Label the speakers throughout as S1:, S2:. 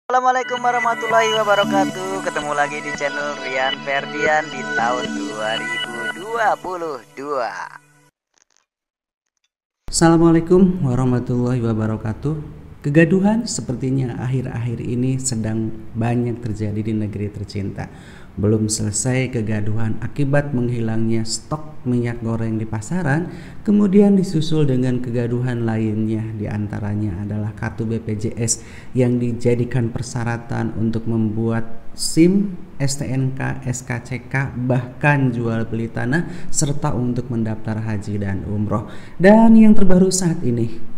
S1: Assalamualaikum warahmatullahi wabarakatuh. Ketemu lagi di channel Rian Ferdian di tahun 2022.
S2: Assalamualaikum warahmatullahi wabarakatuh. Kegaduhan sepertinya akhir-akhir ini sedang banyak terjadi di negeri tercinta. Belum selesai kegaduhan akibat menghilangnya stok minyak goreng di pasaran, kemudian disusul dengan kegaduhan lainnya, diantaranya adalah kartu BPJS yang dijadikan persyaratan untuk membuat SIM, STNK, SKCK, bahkan jual beli tanah, serta untuk mendaftar haji dan umroh. Dan yang terbaru saat ini,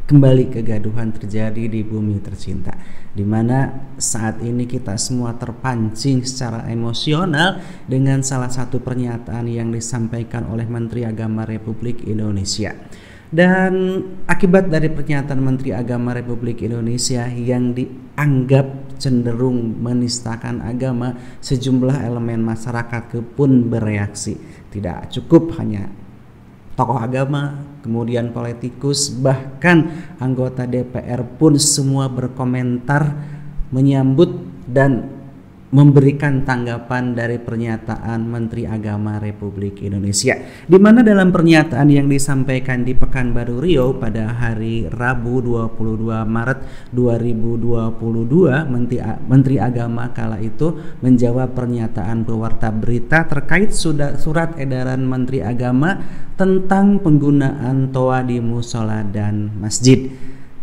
S2: kembali kegaduhan terjadi di bumi tercinta, di mana saat ini kita semua terpancing secara emosional dengan salah satu pernyataan yang disampaikan oleh Menteri Agama Republik Indonesia. Dan akibat dari pernyataan Menteri Agama Republik Indonesia yang dianggap cenderung menistakan agama, sejumlah elemen masyarakat pun bereaksi. Tidak cukup hanya tokoh agama, kemudian politikus, bahkan anggota DPR pun semua berkomentar, menyambut dan memberikan tanggapan dari pernyataan Menteri Agama Republik Indonesia, di mana dalam pernyataan yang disampaikan di Pekanbaru Riau pada hari Rabu 22 Maret 2022, Menteri Agama kala itu menjawab pernyataan pewarta berita terkait surat edaran Menteri Agama tentang penggunaan toa di musola dan masjid.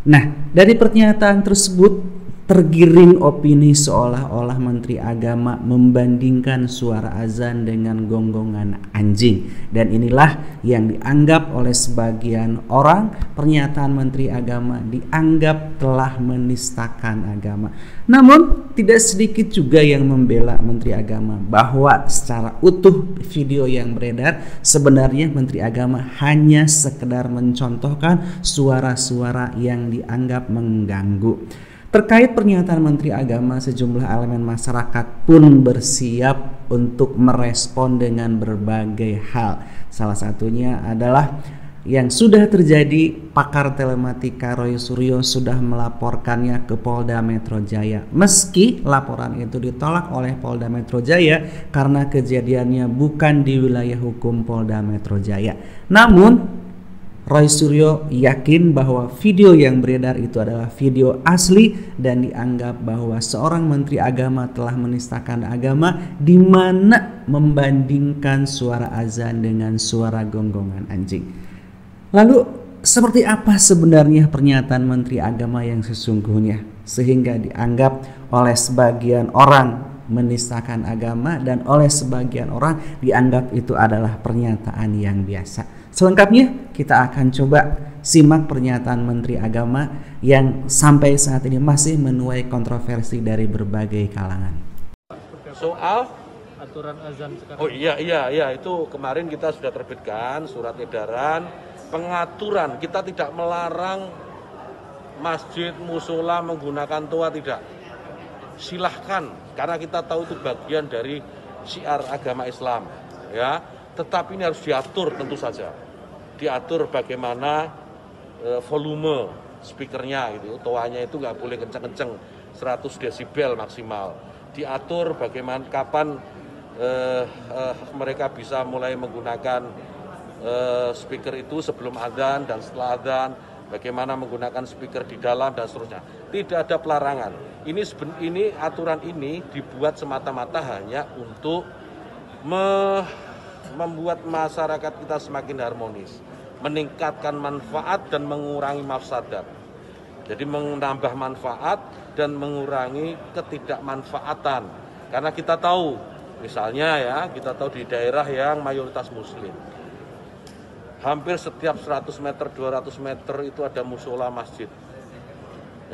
S2: Nah, dari pernyataan tersebut tergiring opini seolah-olah Menteri Agama membandingkan suara azan dengan gonggongan anjing. Dan inilah yang dianggap oleh sebagian orang, pernyataan Menteri Agama dianggap telah menistakan agama. Namun tidak sedikit juga yang membela Menteri Agama bahwa secara utuh video yang beredar sebenarnya Menteri Agama hanya sekedar mencontohkan suara-suara yang dianggap mengganggu. Terkait pernyataan Menteri Agama, sejumlah elemen masyarakat pun bersiap untuk merespon dengan berbagai hal. Salah satunya adalah yang sudah terjadi, pakar telematika Roy Suryo sudah melaporkannya ke Polda Metro Jaya. Meski laporan itu ditolak oleh Polda Metro Jaya karena kejadiannya bukan di wilayah hukum Polda Metro Jaya. Namun Roy Suryo yakin bahwa video yang beredar itu adalah video asli dan dianggap bahwa seorang Menteri Agama telah menistakan agama, di mana membandingkan suara azan dengan suara gonggongan anjing. Lalu seperti apa sebenarnya pernyataan Menteri Agama yang sesungguhnya sehingga dianggap oleh sebagian orang menistakan agama dan oleh sebagian orang dianggap itu adalah pernyataan yang biasa? Selengkapnya kita akan coba simak pernyataan Menteri Agama yang sampai saat ini masih menuai kontroversi dari berbagai kalangan.
S3: Soal
S4: aturan azan sekarang.
S3: Oh iya itu kemarin kita sudah terbitkan surat edaran pengaturan. Kita tidak melarang masjid, musola menggunakan toa, tidak. Silahkan, karena kita tahu itu bagian dari syiar agama Islam, ya. Tetapi ini harus diatur, tentu saja. Diatur bagaimana volume speakernya, gitu. Toanya itu nggak boleh kenceng-kenceng, 100 desibel maksimal. Diatur bagaimana kapan mereka bisa mulai menggunakan speaker itu sebelum adzan dan setelah adzan, bagaimana menggunakan speaker di dalam dan seterusnya. Tidak ada pelarangan. Ini aturan ini dibuat semata-mata hanya untuk membuat masyarakat kita semakin harmonis, meningkatkan manfaat dan mengurangi mafsadat. Jadi menambah manfaat dan mengurangi ketidakmanfaatan. Karena kita tahu, misalnya ya, kita tahu di daerah yang mayoritas muslim, hampir setiap 100 meter, 200 meter itu ada musola masjid.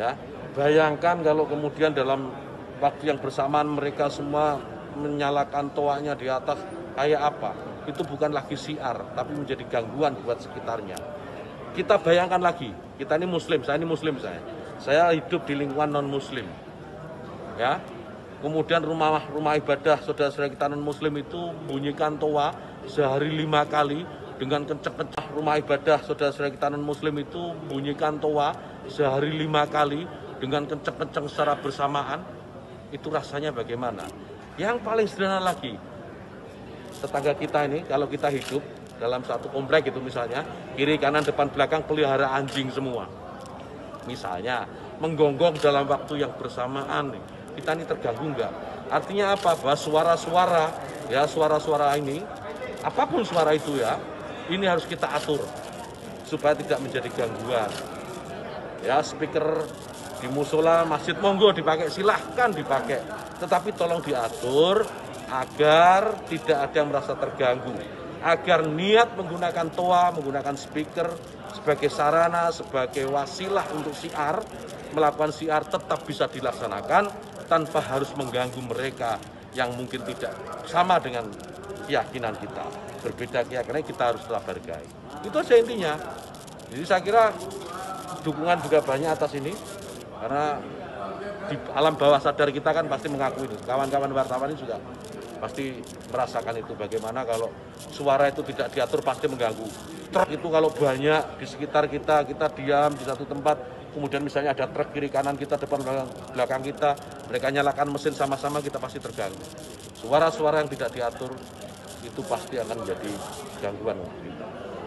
S3: Ya, bayangkan kalau kemudian dalam waktu yang bersamaan mereka semua menyalakan toanya di atas, kayak apa? Itu bukan lagi syiar, tapi menjadi gangguan buat sekitarnya. Kita bayangkan lagi, kita ini muslim, saya ini muslim, saya hidup di lingkungan non muslim, ya. Kemudian rumah ibadah saudara-saudara kita non muslim itu bunyikan toa sehari 5 kali dengan kencang-kencang. Rumah ibadah saudara-saudara kita non muslim itu bunyikan toa sehari 5 kali dengan kenceng-kenceng secara bersamaan, itu rasanya bagaimana? Yang paling sederhana lagi, tetangga kita ini kalau kita hidup dalam satu komplek itu misalnya, kiri, kanan, depan, belakang pelihara anjing semua. Misalnya, menggonggong dalam waktu yang bersamaan, kita ini terganggu enggak? Artinya apa? Bahwa suara-suara ini, apapun suara itu ya, ini harus kita atur supaya tidak menjadi gangguan. Ya, speaker di musola, masjid, monggo dipakai, silahkan dipakai. Tetapi tolong diatur agar tidak ada yang merasa terganggu. Agar niat menggunakan toa, menggunakan speaker sebagai sarana, sebagai wasilah untuk syiar, melakukan syiar tetap bisa dilaksanakan tanpa harus mengganggu mereka yang mungkin tidak sama dengan keyakinan kita. Berbeda keyakinan kita harus tetap hargai. Itu aja intinya. Jadi saya kira dukungan juga banyak atas ini, karena di alam bawah sadar kita kan pasti mengakui itu. Kawan-kawan wartawan ini juga pasti merasakan itu, bagaimana kalau suara itu tidak diatur pasti mengganggu. Truk itu kalau banyak di sekitar kita diam di satu tempat, kemudian misalnya ada truk kiri kanan kita, depan belakang kita, mereka nyalakan mesin sama-sama, kita pasti terganggu. Suara-suara yang tidak diatur itu pasti akan menjadi gangguan kita.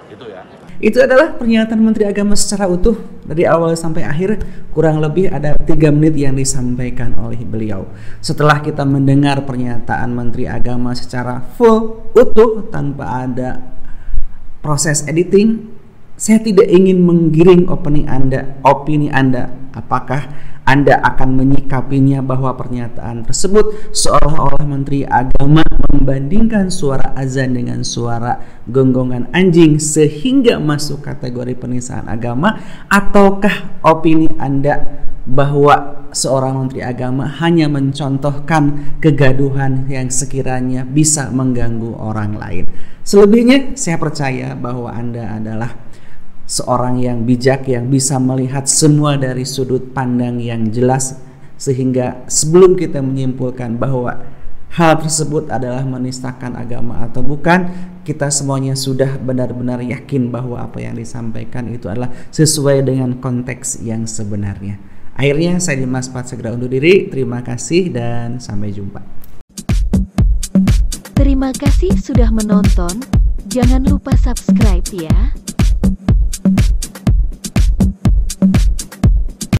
S3: Itu ya.
S2: Itu adalah pernyataan Menteri Agama secara utuh dari awal sampai akhir, kurang lebih ada 3 menit yang disampaikan oleh beliau. Setelah kita mendengar pernyataan Menteri Agama secara full, utuh, tanpa ada proses editing, saya tidak ingin menggiring opini Anda. Apakah Anda akan menyikapinya bahwa pernyataan tersebut seolah-olah Menteri Agama membandingkan suara azan dengan suara gonggongan anjing sehingga masuk kategori penistaan agama, ataukah opini Anda bahwa seorang Menteri Agama hanya mencontohkan kegaduhan yang sekiranya bisa mengganggu orang lain? Selebihnya saya percaya bahwa Anda adalah seorang yang bijak, yang bisa melihat semua dari sudut pandang yang jelas, sehingga sebelum kita menyimpulkan bahwa hal tersebut adalah menistakan agama atau bukan, kita semuanya sudah benar-benar yakin bahwa apa yang disampaikan itu adalah sesuai dengan konteks yang sebenarnya. Akhirnya saya Dimas Pat segera undur diri. Terima kasih dan sampai jumpa.
S5: Terima kasih sudah menonton. Jangan lupa subscribe ya.